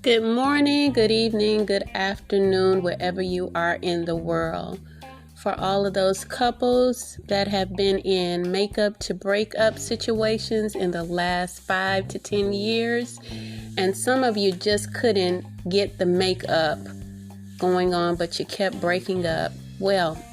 Good morning, good evening, good afternoon, wherever you are in the world. For all of those couples that have been in makeup to breakup situations in the last 5 to 10 years, and some of you just couldn't get the makeup going on, but you kept breaking up. Well,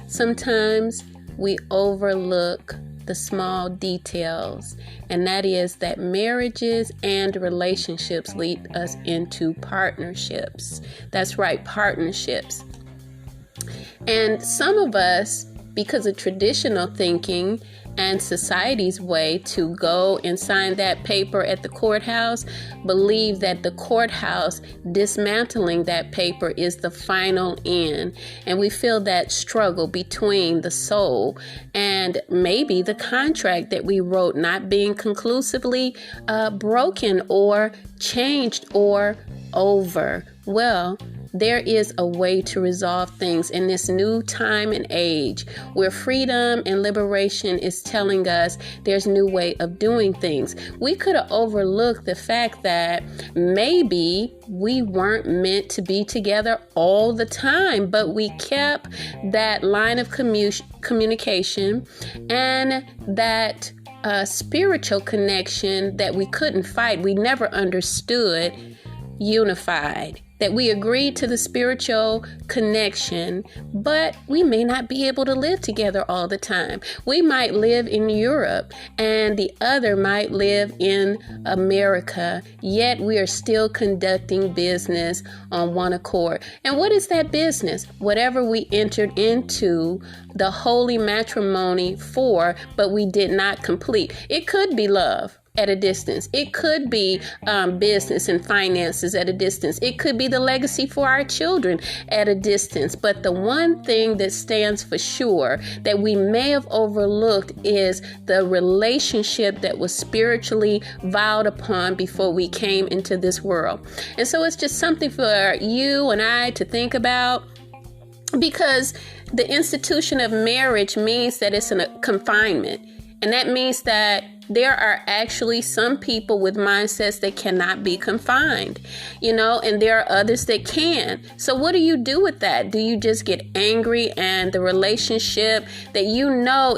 sometimes we overlook the small details, and that is that marriages and relationships lead us into partnerships. That's right, partnerships. And some of us, because of traditional thinking and society's way to go and sign that paper at the courthouse, believe that the courthouse dismantling that paper is the final end. And we feel that struggle between the soul and maybe the contract that we wrote not being conclusively broken or changed or over. Well, there is a way to resolve things in this new time and age where freedom and liberation is telling us there's a new way of doing things. We could have overlooked the fact that maybe we weren't meant to be together all the time, but we kept that line of communication and that spiritual connection that we couldn't fight. We never understood unified. That we agreed to the spiritual connection, but we may not be able to live together all the time. We might live in Europe and the other might live in America, yet we are still conducting business on one accord. And what is that business? Whatever we entered into the holy matrimony for, but we did not complete. It could be love at a distance. It could be business and finances at a distance. It could be the legacy for our children at a distance. But the one thing that stands for sure that we may have overlooked is the relationship that was spiritually vowed upon before we came into this world. And so it's just something for you and I to think about, because the institution of marriage means that it's a confinement. And that means that there are actually some people with mindsets that cannot be confined, and there are others that can. So what do you do with that? Do you just get angry and the relationship that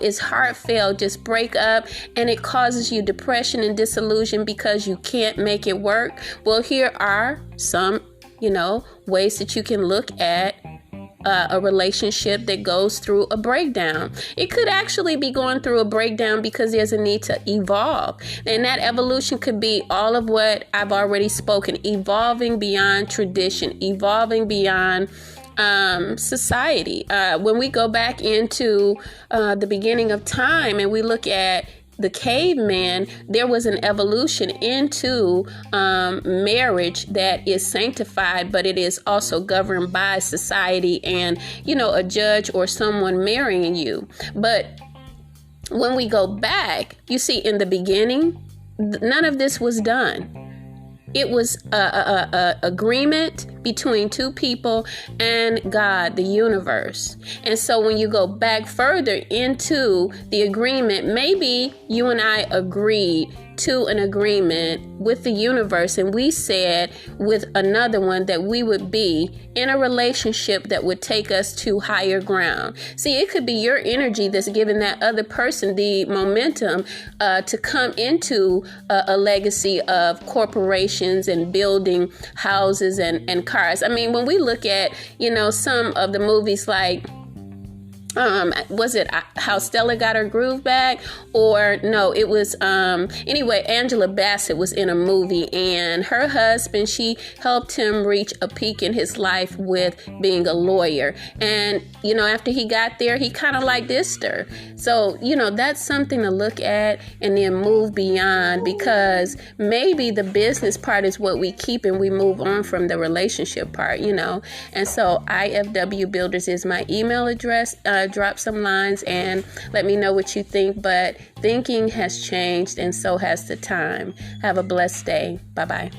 is heartfelt just break up and it causes you depression and disillusion because you can't make it work? Well, here are some, ways that you can look at a relationship that goes through a breakdown. It could actually be going through a breakdown because there's a need to evolve. And that evolution could be all of what I've already spoken, evolving beyond tradition, evolving beyond society. When we go back into the beginning of time and we look at the caveman, there was an evolution into marriage that is sanctified, but it is also governed by society and, a judge or someone marrying you. But when we go back, you see, in the beginning, none of this was done. It was a agreement between two people and God, the universe. And so when you go back further into the agreement, maybe you and I agreed to an agreement with the universe, and we said with another one that we would be in a relationship that would take us to higher ground. See, it could be your energy that's giving that other person the momentum to come into a legacy of corporations and building houses and cars. I mean, when we look at, some of the movies like was it How Stella Got Her Groove Back? Or no, it was anyway, Angela Bassett was in a movie, and her husband, she helped him reach a peak in his life with being a lawyer. And after he got there, he kind of like dissed her. So that's something to look at and then move beyond, because maybe the business part is what we keep and we move on from the relationship part. And so IFW Builders is my email address. Drop some lines and let me know what you think. But thinking has changed, and so has the time. Have a blessed day. Bye-bye.